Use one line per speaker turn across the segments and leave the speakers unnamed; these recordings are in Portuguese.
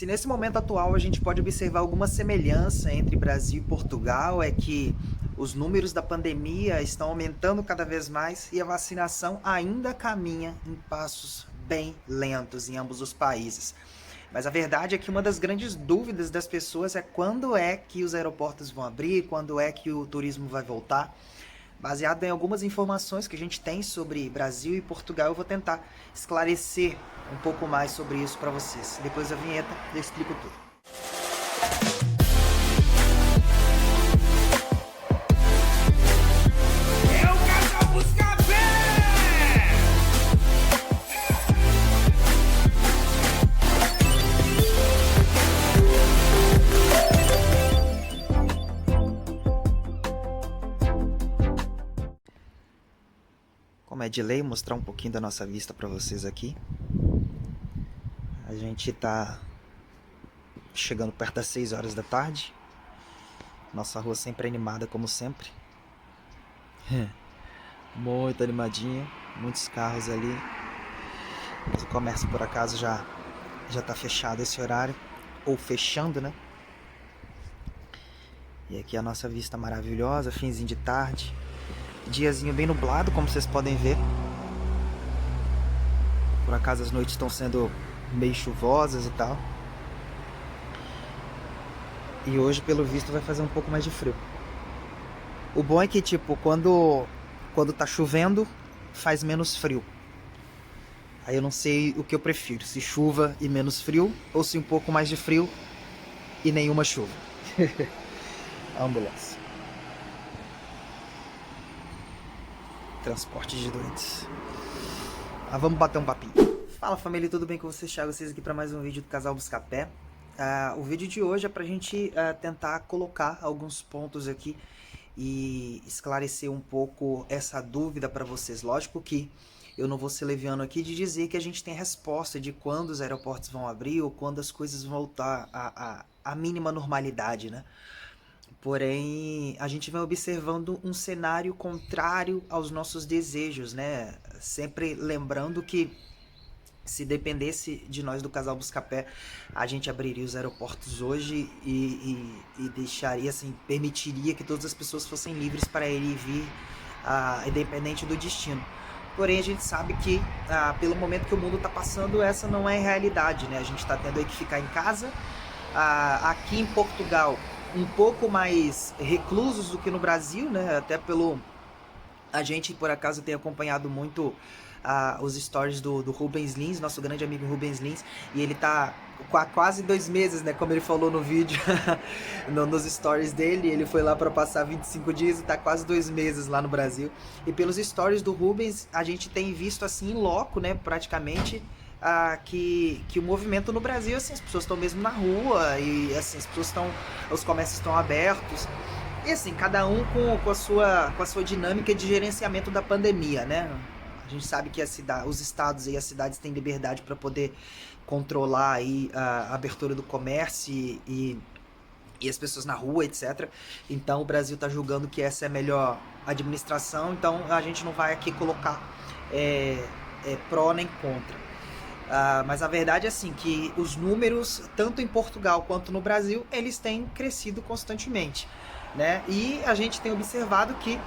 Se nesse momento atual a gente pode observar alguma semelhança entre Brasil e Portugal, é que os números da pandemia estão aumentando cada vez mais e a vacinação ainda caminha em passos bem lentos em ambos os países. Mas a verdade é que uma das grandes dúvidas das pessoas é quando é que os aeroportos vão abrir, quando é que o turismo vai voltar. Baseado em algumas informações que a gente tem sobre Brasil e Portugal, eu vou tentar esclarecer um pouco mais sobre isso para vocês. Depois da vinheta, eu explico tudo.
É o Casal Buscapé!
Como é de lei, mostrar um pouquinho da nossa vista para vocês aqui. A gente tá chegando perto das 6 horas da tarde. Nossa rua sempre animada, como sempre. Muito animadinha, muitos carros ali. Mas o comércio, por acaso, já tá fechado esse horário. Ou fechando, né? E aqui a nossa vista maravilhosa, finzinho de tarde. Diazinho bem nublado, como vocês podem ver. Por acaso as noites estão sendo meio chuvosas e tal. E hoje, pelo visto, vai fazer um pouco mais de frio. O bom é que, tipo, quando tá chovendo, faz menos frio. Aí eu não sei o que eu prefiro, se chuva e menos frio, ou se um pouco mais de frio e nenhuma chuva. A ambulância. Transporte de doentes. Vamos bater um papinho. Fala, família, tudo bem com vocês? Thiago, vocês aqui para mais um vídeo do Casal Buscapé. O vídeo de hoje é pra gente tentar colocar alguns pontos aqui e esclarecer um pouco essa dúvida para vocês. Lógico que eu não vou ser leviano aqui de dizer que a gente tem resposta de quando os aeroportos vão abrir ou quando as coisas vão voltar à mínima normalidade, né? Porém, a gente vai observando um cenário contrário aos nossos desejos, né? Sempre lembrando que se dependesse de nós do Casal Buscapé, a gente abriria os aeroportos hoje e deixaria, assim, permitiria que todas as pessoas fossem livres para ir e vir, independente do destino. Porém, a gente sabe que, pelo momento que o mundo está passando, essa não é a realidade, né? A gente está tendo aí que ficar em casa. Aqui em Portugal, um pouco mais reclusos do que no Brasil, né? Até pelo... A gente, por acaso, tem acompanhado muito os stories do Rubens Lins, nosso grande amigo Rubens Lins, e ele tá há quase 2 meses, né? Como ele falou no vídeo, nos stories dele, ele foi lá para passar 25 dias e tá quase 2 meses lá no Brasil. E pelos stories do Rubens, a gente tem visto assim, em loco, né? Praticamente... que o movimento no Brasil, assim, as pessoas estão mesmo na rua e assim, as pessoas estão, os comércios estão abertos e assim, cada um com a sua dinâmica de gerenciamento da pandemia, né? A gente sabe que os estados e as cidades têm liberdade para poder controlar aí a abertura do comércio e as pessoas na rua, etc. Então o Brasil está julgando que essa é a melhor administração, então a gente não vai aqui colocar pró nem contra. Mas a verdade é assim, que os números, tanto em Portugal quanto no Brasil, eles têm crescido constantemente, né? E a gente tem observado que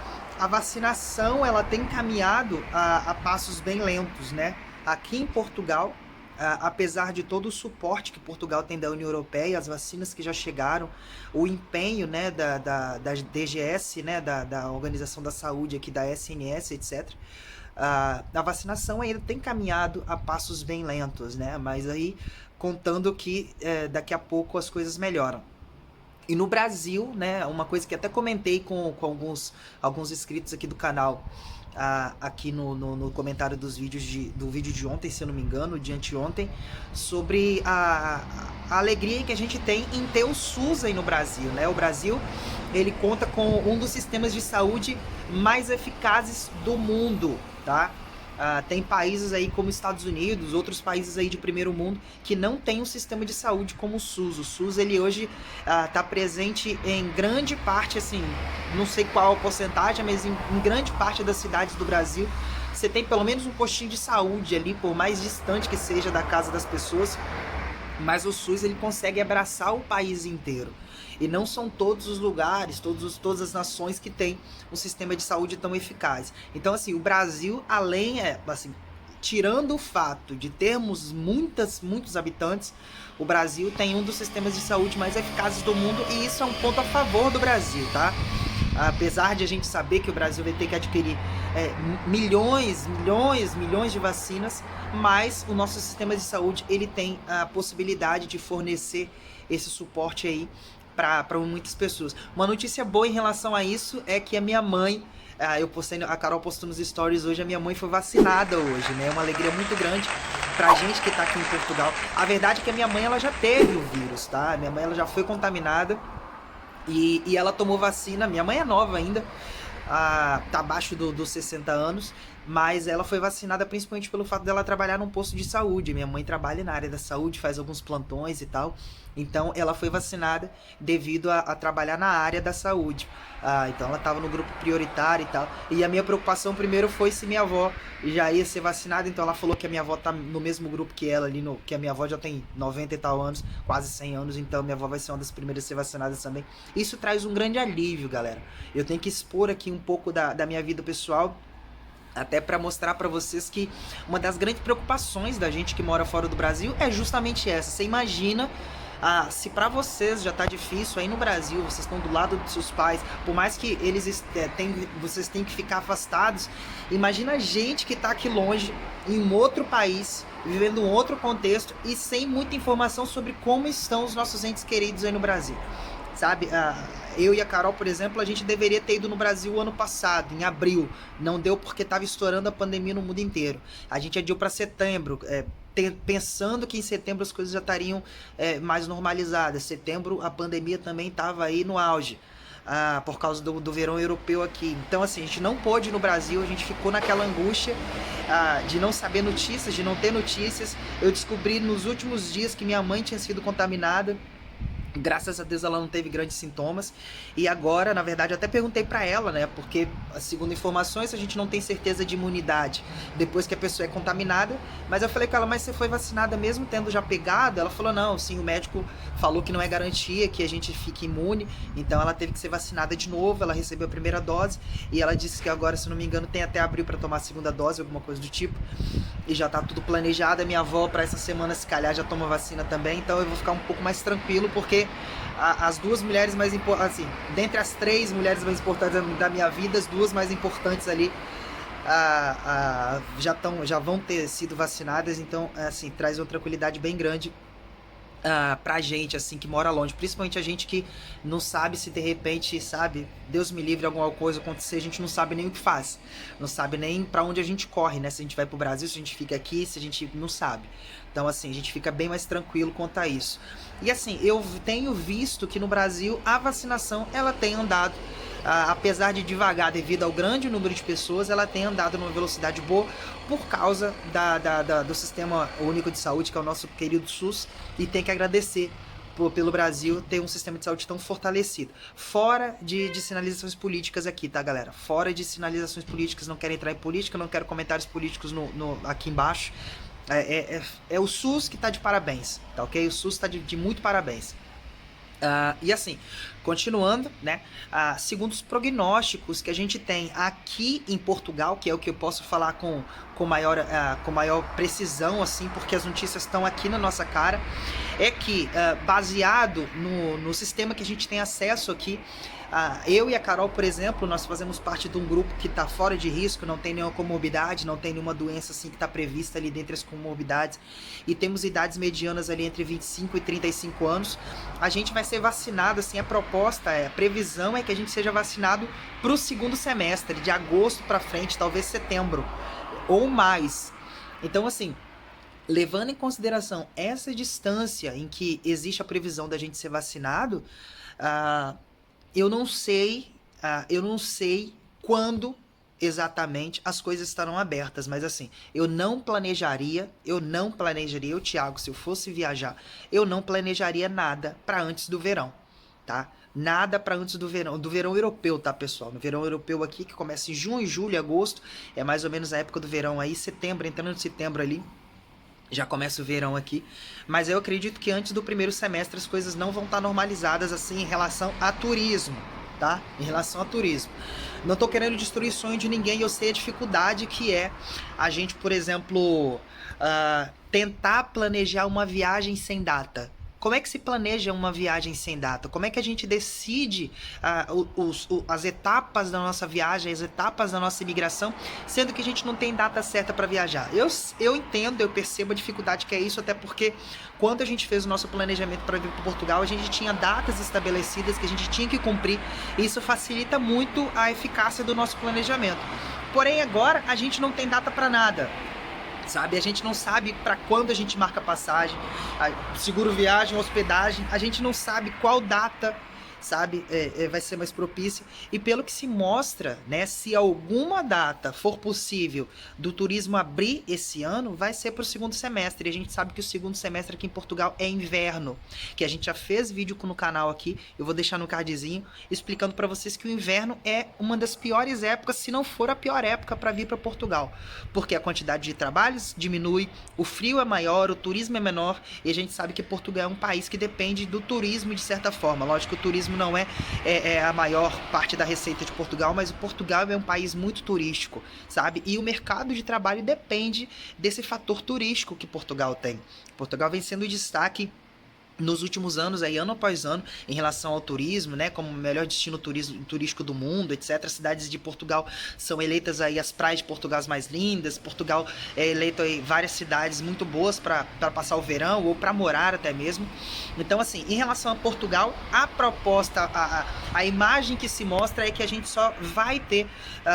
a vacinação ela tem caminhado a passos bem lentos, né? Aqui em Portugal, apesar de todo o suporte que Portugal tem da União Europeia, as vacinas que já chegaram, o empenho, né, da DGS, né, da Organização da Saúde aqui, da SNS, etc., a vacinação ainda tem caminhado a passos bem lentos, né? Mas aí contando que daqui a pouco as coisas melhoram. E no Brasil, né, uma coisa que até comentei com alguns inscritos aqui do canal, aqui no comentário do vídeo de ontem, se eu não me engano, de anteontem, sobre a alegria que a gente tem em ter o SUS aí no Brasil, né? O Brasil, ele conta com um dos sistemas de saúde mais eficazes do mundo, tá? Tem países aí como Estados Unidos, outros países aí de primeiro mundo que não tem um sistema de saúde como o SUS. O SUS, ele hoje está presente em grande parte, assim, não sei qual a porcentagem, mas em grande parte das cidades do Brasil, você tem pelo menos um postinho de saúde ali, por mais distante que seja da casa das pessoas. mas o SUS ele consegue abraçar o país inteiro. E não são todos os lugares, todas as nações que têm um sistema de saúde tão eficaz. Então, assim, o Brasil, tirando o fato de termos muitos habitantes, o Brasil tem um dos sistemas de saúde mais eficazes do mundo, e isso é um ponto a favor do Brasil, tá? Apesar de a gente saber que o Brasil vai ter que adquirir milhões de vacinas, mas o nosso sistema de saúde ele tem a possibilidade de fornecer esse suporte aí para muitas pessoas. Uma notícia boa em relação a isso é que a minha mãe, a Carol postou nos stories hoje, a minha mãe foi vacinada hoje, né? É uma alegria muito grande pra gente que tá aqui em Portugal. A verdade é que a minha mãe ela já teve o vírus, tá? A minha mãe ela já foi contaminada e ela tomou vacina. Minha mãe é nova ainda, tá abaixo dos 60 anos, mas ela foi vacinada principalmente pelo fato dela trabalhar num posto de saúde. Minha mãe trabalha na área da saúde, faz alguns plantões e tal, então ela foi vacinada devido a trabalhar na área da saúde. Então ela estava no grupo prioritário e tal, e a minha preocupação primeiro foi se minha avó já ia ser vacinada. Então ela falou que a minha avó tá no mesmo grupo que ela ali, que a minha avó já tem 90 e tal anos, quase 100 anos, então minha avó vai ser uma das primeiras a ser vacinada também. Isso traz um grande alívio, galera. Eu tenho que expor aqui um pouco da minha vida pessoal, até para mostrar para vocês que uma das grandes preocupações da gente que mora fora do Brasil é justamente essa. Você imagina, se para vocês já tá difícil aí no Brasil, vocês estão do lado dos seus pais, por mais que vocês tenham que ficar afastados, imagina a gente que tá aqui longe, em um outro país, vivendo um outro contexto e sem muita informação sobre como estão os nossos entes queridos aí no Brasil. Sabe, eu e a Carol, por exemplo, a gente deveria ter ido no Brasil ano passado, em abril. Não deu porque estava estourando a pandemia no mundo inteiro. A gente adiou para setembro, pensando que em setembro as coisas já estariam mais normalizadas. Setembro a pandemia também estava aí no auge, por causa do verão europeu aqui. Então, assim, a gente não pôde ir no Brasil, a gente ficou naquela angústia de não saber notícias, de não ter notícias. Eu descobri nos últimos dias que minha mãe tinha sido contaminada. Graças a Deus ela não teve grandes sintomas. E agora, na verdade, eu até perguntei pra ela, né? Porque, segundo informações, a gente não tem certeza de imunidade depois que a pessoa é contaminada. Mas eu falei com ela, mas você foi vacinada mesmo tendo já pegado? Ela falou, não, sim, o médico falou que não é garantia que a gente fique imune. Então ela teve que ser vacinada de novo. Ela recebeu a primeira dose. E ela disse que agora, se não me engano, tem até abril pra tomar a segunda dose, alguma coisa do tipo. E já tá tudo planejado. A minha avó, pra essa semana, se calhar, já toma vacina também. Então eu vou ficar um pouco mais tranquilo, porque as duas mulheres mais importantes, assim, dentre as 3 mulheres mais importantes da minha vida, as 2 mais importantes ali já vão ter sido vacinadas. Então, assim, traz uma tranquilidade bem grande pra gente, assim, que mora longe, principalmente a gente que não sabe se de repente, sabe, Deus me livre, alguma coisa acontecer, a gente não sabe nem o que faz, não sabe nem pra onde a gente corre, né, se a gente vai pro Brasil, se a gente fica aqui, se a gente não sabe. Então, assim, a gente fica bem mais tranquilo quanto a isso. E assim, eu tenho visto que no Brasil a vacinação, ela tem andado, apesar de devagar devido ao grande número de pessoas, ela tem andado numa velocidade boa por causa do Sistema Único de Saúde, que é o nosso querido SUS, e tem que agradecer pelo Brasil ter um sistema de saúde tão fortalecido. Fora de sinalizações políticas aqui, tá, galera? Fora de sinalizações políticas, não quero entrar em política, não quero comentários políticos aqui embaixo. É o SUS que tá de parabéns, tá ok? O SUS tá de muito parabéns. E assim, continuando, né? Segundo os prognósticos que a gente tem aqui em Portugal, que é o que eu posso falar com maior precisão, assim, porque as notícias estão aqui na nossa cara, é que, baseado no sistema que a gente tem acesso aqui, eu e a Carol, por exemplo, nós fazemos parte de um grupo que está fora de risco, não tem nenhuma comorbidade, não tem nenhuma doença assim que está prevista ali dentre as comorbidades, e temos idades medianas ali entre 25 e 35 anos. A gente vai ser vacinado, assim, a previsão é que a gente seja vacinado para o segundo semestre, de agosto para frente, talvez setembro ou mais. Então, assim, levando em consideração essa distância em que existe a previsão da gente ser vacinado, eu não sei quando exatamente as coisas estarão abertas, mas assim, eu planejaria, eu, Thiago, se eu fosse viajar, eu não planejaria nada para antes do verão, tá? Nada para antes do verão europeu, tá, pessoal? No verão europeu aqui, que começa em junho, julho, agosto, é mais ou menos a época do verão aí, setembro, entrando em setembro ali. Já começa o verão aqui, mas eu acredito que antes do primeiro semestre as coisas não vão estar normalizadas assim em relação a turismo, tá? Em relação a turismo. Não tô querendo destruir o sonho de ninguém, eu sei a dificuldade que é a gente, por exemplo, tentar planejar uma viagem sem data. Como é que se planeja uma viagem sem data? Como é que a gente decide as etapas da nossa viagem, as etapas da nossa imigração, sendo que a gente não tem data certa para viajar? Eu entendo, eu percebo a dificuldade que é isso, até porque quando a gente fez o nosso planejamento para vir para Portugal, a gente tinha datas estabelecidas que a gente tinha que cumprir, e isso facilita muito a eficácia do nosso planejamento. Porém, agora a gente não tem data para nada. Sabe, a gente não sabe para quando a gente marca passagem, seguro viagem, hospedagem, a gente não sabe qual data, sabe, vai ser mais propícia. E pelo que se mostra, né, se alguma data for possível do turismo abrir esse ano, vai ser para o segundo semestre. E a gente sabe que o segundo semestre aqui em Portugal é inverno, que a gente já fez vídeo no canal aqui, eu vou deixar no cardzinho, explicando para vocês que o inverno é uma das piores épocas, se não for a pior época para vir para Portugal, porque a quantidade de trabalhos diminui, o frio é maior, o turismo é menor, e a gente sabe que Portugal é um país que depende do turismo de certa forma. Lógico que o turismo não é a maior parte da receita de Portugal, mas o Portugal é um país muito turístico, sabe? E o mercado de trabalho depende desse fator turístico que Portugal tem. Portugal vem sendo destaque nos últimos anos, aí, ano após ano, em relação ao turismo, né, como o melhor destino turístico do mundo, etc. As cidades de Portugal são eleitas aí, as praias de Portugal as mais lindas. Portugal é eleito aí várias cidades muito boas para passar o verão ou para morar até mesmo. Então, assim, em relação a Portugal, a proposta, a imagem que se mostra é que a gente só vai ter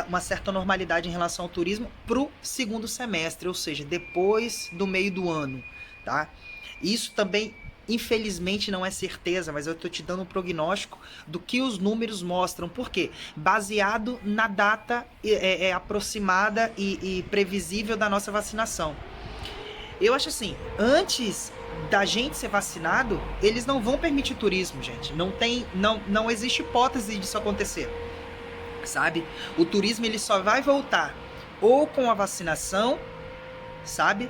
uma certa normalidade em relação ao turismo pro segundo semestre, ou seja, depois do meio do ano, tá? Isso também, infelizmente, não é certeza, mas eu estou te dando um prognóstico do que os números mostram. Por quê? Baseado na data aproximada e previsível da nossa vacinação. Eu acho assim, antes da gente ser vacinado, eles não vão permitir turismo, gente. Não existe hipótese disso acontecer, sabe? O turismo ele só vai voltar ou com a vacinação, sabe?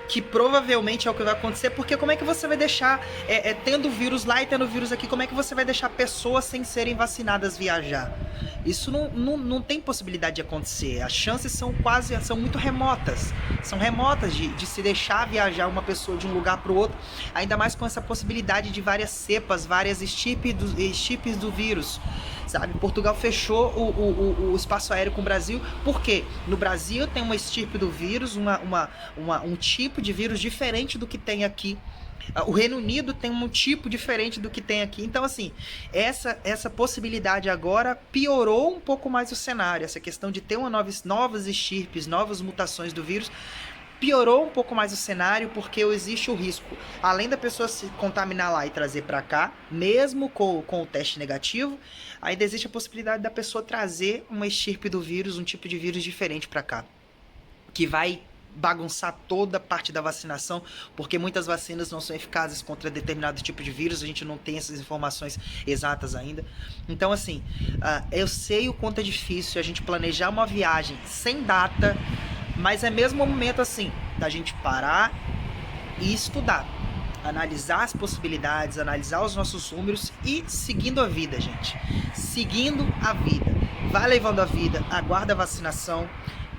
Que provavelmente é o que vai acontecer, porque como é que você vai deixar, tendo vírus lá e tendo vírus aqui, como é que você vai deixar pessoas sem serem vacinadas viajar? Isso não tem possibilidade de acontecer. As chances são muito remotas. São remotas de se deixar viajar uma pessoa de um lugar para o outro, ainda mais com essa possibilidade de várias cepas, várias estirpes do vírus, sabe? Portugal fechou o espaço aéreo com o Brasil, porque no Brasil tem uma estirpe do vírus, um tipo de vírus diferente do que tem aqui. O Reino Unido tem um tipo diferente do que tem aqui. Então, assim, essa possibilidade agora piorou um pouco mais o cenário. Essa questão de ter novas estirpes, novas mutações do vírus, piorou um pouco mais o cenário, porque existe o risco, além da pessoa se contaminar lá e trazer para cá, mesmo com o teste negativo, ainda existe a possibilidade da pessoa trazer uma estirpe do vírus, um tipo de vírus diferente para cá, que vai bagunçar toda a parte da vacinação, porque muitas vacinas não são eficazes contra determinado tipo de vírus, a gente não tem essas informações exatas ainda. Então, assim, eu sei o quanto é difícil a gente planejar uma viagem sem data, mas é mesmo o momento, assim, da gente parar e estudar, analisar as possibilidades, analisar os nossos números e seguindo a vida, gente. Seguindo a vida. Vai levando a vida, aguarda a vacinação.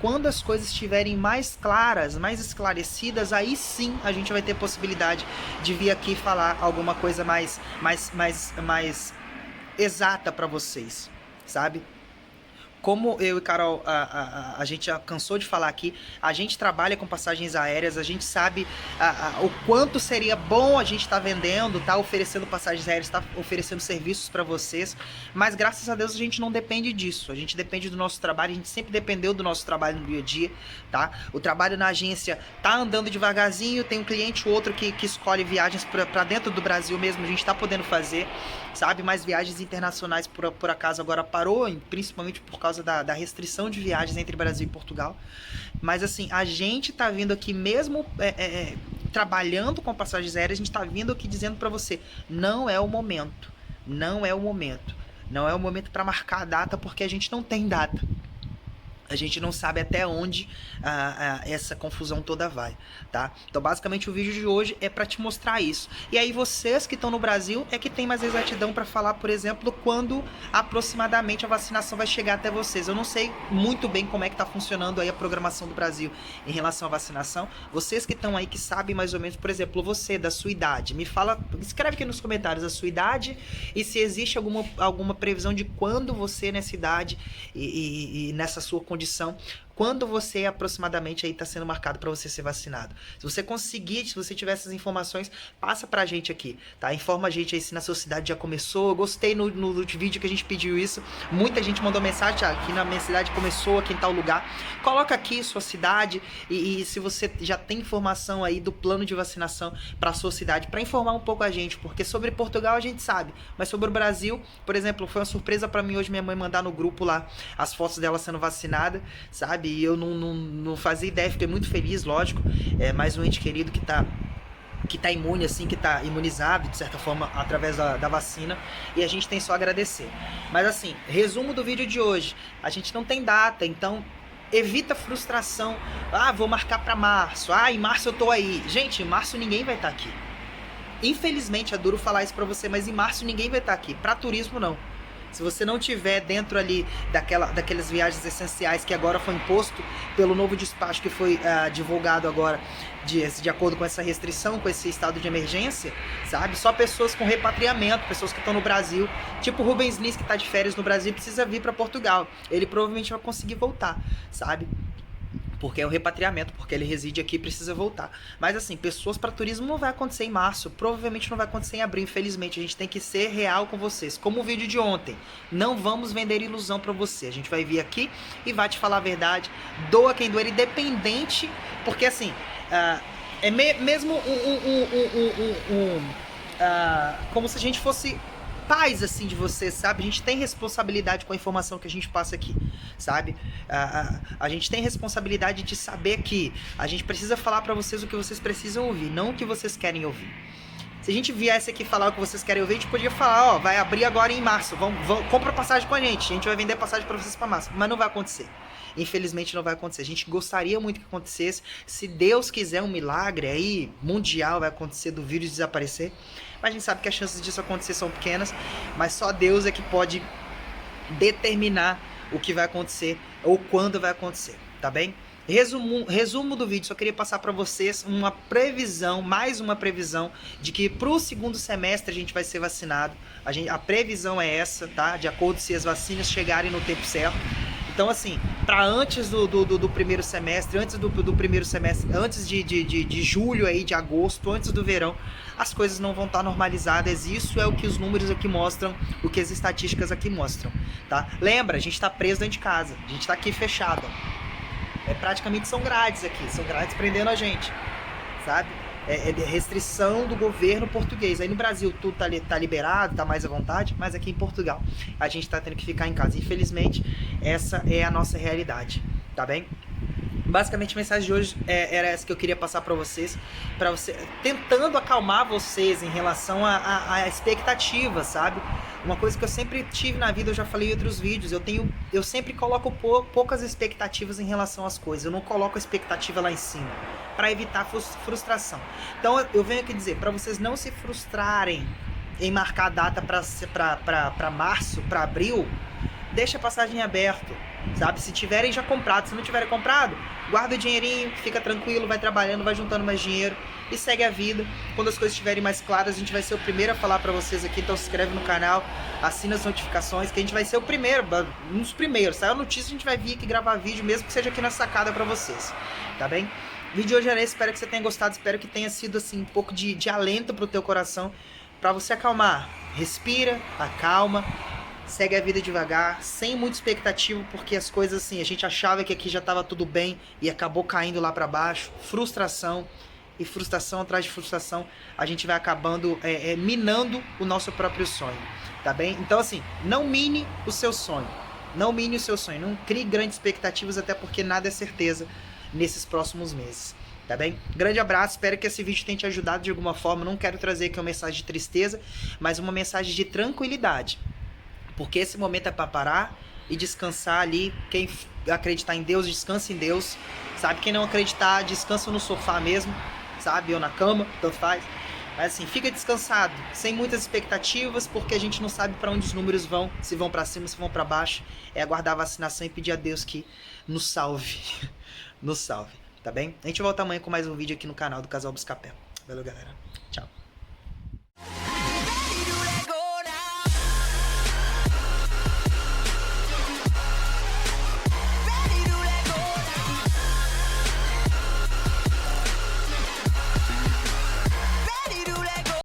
Quando as coisas estiverem mais claras, mais esclarecidas, aí sim a gente vai ter possibilidade de vir aqui falar alguma coisa mais exata para vocês, sabe? Como eu e Carol, a gente já cansou de falar aqui, a gente trabalha com passagens aéreas, a gente sabe o quanto seria bom a gente estar vendendo, tá oferecendo passagens aéreas, tá oferecendo serviços para vocês, mas graças a Deus a gente não depende disso, a gente depende do nosso trabalho, a gente sempre dependeu do nosso trabalho no dia a dia, tá? O trabalho na agência tá andando devagarzinho, tem um cliente ou outro que escolhe viagens para dentro do Brasil mesmo, a gente tá podendo fazer, sabe? Mas viagens internacionais por acaso agora parou, principalmente por causa da restrição de viagens entre Brasil e Portugal. Mas assim, a gente tá vindo aqui mesmo trabalhando com passagens aéreas, a gente tá vindo aqui dizendo para você, não é o momento, não é o momento, não é o momento para marcar a data, porque a gente não tem data. A gente não sabe até onde essa confusão toda vai, tá? Então, basicamente, o vídeo de hoje é para te mostrar isso. E aí, vocês que estão no Brasil é que tem mais exatidão para falar, por exemplo, quando aproximadamente a vacinação vai chegar até vocês. Eu não sei muito bem como é que tá funcionando aí a programação do Brasil em relação à vacinação. Vocês que estão aí, que sabem mais ou menos, por exemplo, você, da sua idade, me fala, escreve aqui nos comentários a sua idade e se existe alguma previsão de quando você, nessa idade e nessa sua condição, quando você aproximadamente aí está sendo marcado para você ser vacinado. Se você conseguir, se você tiver essas informações, passa pra gente aqui, tá? Informa a gente aí se na sua cidade já começou. Eu gostei no vídeo que a gente pediu isso. Muita gente mandou mensagem, aqui na minha cidade começou, aqui em tal lugar. Coloca aqui sua cidade e se você já tem informação aí do plano de vacinação para sua cidade, para informar um pouco a gente, porque sobre Portugal a gente sabe, mas sobre o Brasil, por exemplo, foi uma surpresa para mim hoje minha mãe mandar no grupo lá as fotos dela sendo vacinada, sabe? E eu não fazia ideia, fiquei muito feliz, lógico. É mais um ente querido que tá imune, assim, que tá imunizado, de certa forma, através da vacina. E a gente tem só a agradecer. Mas assim, resumo do vídeo de hoje. A gente não tem data, então evita frustração. Ah, vou marcar pra março. Ah, em março eu tô aí. Gente, em março ninguém vai estar aqui. Infelizmente, é duro falar isso pra você, mas em março ninguém vai estar aqui. Pra turismo, não. Se você não tiver dentro ali daquelas viagens essenciais que agora foi imposto pelo novo despacho que foi divulgado agora, de acordo com essa restrição, com esse estado de emergência, sabe? Só pessoas com repatriamento, pessoas que estão no Brasil, tipo o Rubens Lins, que está de férias no Brasil, precisa vir para Portugal. Ele provavelmente vai conseguir voltar, sabe? Porque é o repatriamento, porque ele reside aqui e precisa voltar. Mas assim, pessoas para turismo não vai acontecer em março, provavelmente não vai acontecer em abril, infelizmente. A gente tem que ser real com vocês. Como o vídeo de ontem, não vamos vender ilusão para você. A gente vai vir aqui e vai te falar a verdade, doa quem doer, independente, porque assim, é mesmo como se a gente fosse pais, assim, de vocês, sabe? A gente tem responsabilidade com a informação que a gente passa aqui, sabe? A gente tem responsabilidade de saber que a gente precisa falar pra vocês o que vocês precisam ouvir, não o que vocês querem ouvir. Se a gente viesse aqui falar o que vocês querem ouvir, a gente podia falar, ó, vai abrir agora em março, compra passagem com a gente vai vender passagem pra vocês pra março, mas não vai acontecer. Infelizmente não vai acontecer. A gente gostaria muito que acontecesse. Se Deus quiser um milagre aí, mundial, vai acontecer do vírus desaparecer. Mas a gente sabe que as chances disso acontecer são pequenas. Mas só Deus é que pode determinar o que vai acontecer ou quando vai acontecer, tá bem? Resumo do vídeo, só queria passar para vocês uma previsão, mais uma previsão de que pro segundo semestre a gente vai ser vacinado. A previsão é essa, tá? De acordo se as vacinas chegarem no tempo certo. Então, assim, para antes do primeiro semestre, antes do primeiro semestre, antes de julho aí, de agosto, antes do verão, as coisas não vão estar normalizadas. Isso é o que os números aqui mostram, o que as estatísticas aqui mostram, tá? Lembra, a gente tá preso dentro de casa, a gente tá aqui fechado. Praticamente são grades aqui, são grades prendendo a gente, sabe? É restrição do governo português. Aí no Brasil tudo tá liberado, tá mais à vontade, mas aqui em Portugal a gente tá tendo que ficar em casa. Infelizmente, essa é a nossa realidade, tá bem? Basicamente a mensagem de hoje era essa que eu queria passar para você, tentando acalmar vocês em relação à expectativa, sabe? Uma coisa que eu sempre tive na vida, eu já falei em outros vídeos, eu sempre coloco poucas expectativas em relação às coisas, eu não coloco a expectativa lá em cima, para evitar frustração. Então eu venho aqui dizer, para vocês não se frustrarem em marcar a data para março, para abril, deixa a passagem aberta, sabe? Se tiverem já comprado, se não tiverem comprado, guarda o dinheirinho, fica tranquilo, vai trabalhando, vai juntando mais dinheiro e segue a vida. Quando as coisas estiverem mais claras, a gente vai ser o primeiro a falar pra vocês aqui, então se inscreve no canal, assina as notificações, que a gente vai ser o primeiro, um dos primeiros. Saiu a notícia, a gente vai vir aqui gravar vídeo, mesmo que seja aqui na sacada pra vocês, tá bem? O vídeo de hoje era esse, espero que você tenha gostado, espero que tenha sido assim um pouco de alento pro teu coração, pra você acalmar. Respira, acalma, segue a vida devagar, sem muita expectativa, porque as coisas assim, a gente achava que aqui já estava tudo bem e acabou caindo lá para baixo, frustração, e frustração atrás de frustração, a gente vai acabando minando o nosso próprio sonho, tá bem? Então assim, não mine o seu sonho, não crie grandes expectativas, até porque nada é certeza nesses próximos meses. Tá bem? Grande abraço, espero que esse vídeo tenha te ajudado de alguma forma. Não quero trazer aqui uma mensagem de tristeza, mas uma mensagem de tranquilidade. Porque esse momento é para parar, e descansar ali. Quem acreditar em Deus, descansa em Deus, sabe? Quem não acreditar, descansa no sofá mesmo, sabe? Ou na cama, tanto faz. Mas assim, fica descansado, sem muitas expectativas, porque a gente não sabe para onde os números vão, se vão para cima, se vão para baixo. É aguardar a vacinação e pedir a Deus que nos salve. Nos salve, tá bem? A gente volta amanhã com mais um vídeo aqui no canal do Casal Buscapé. Valeu, galera. Tchau.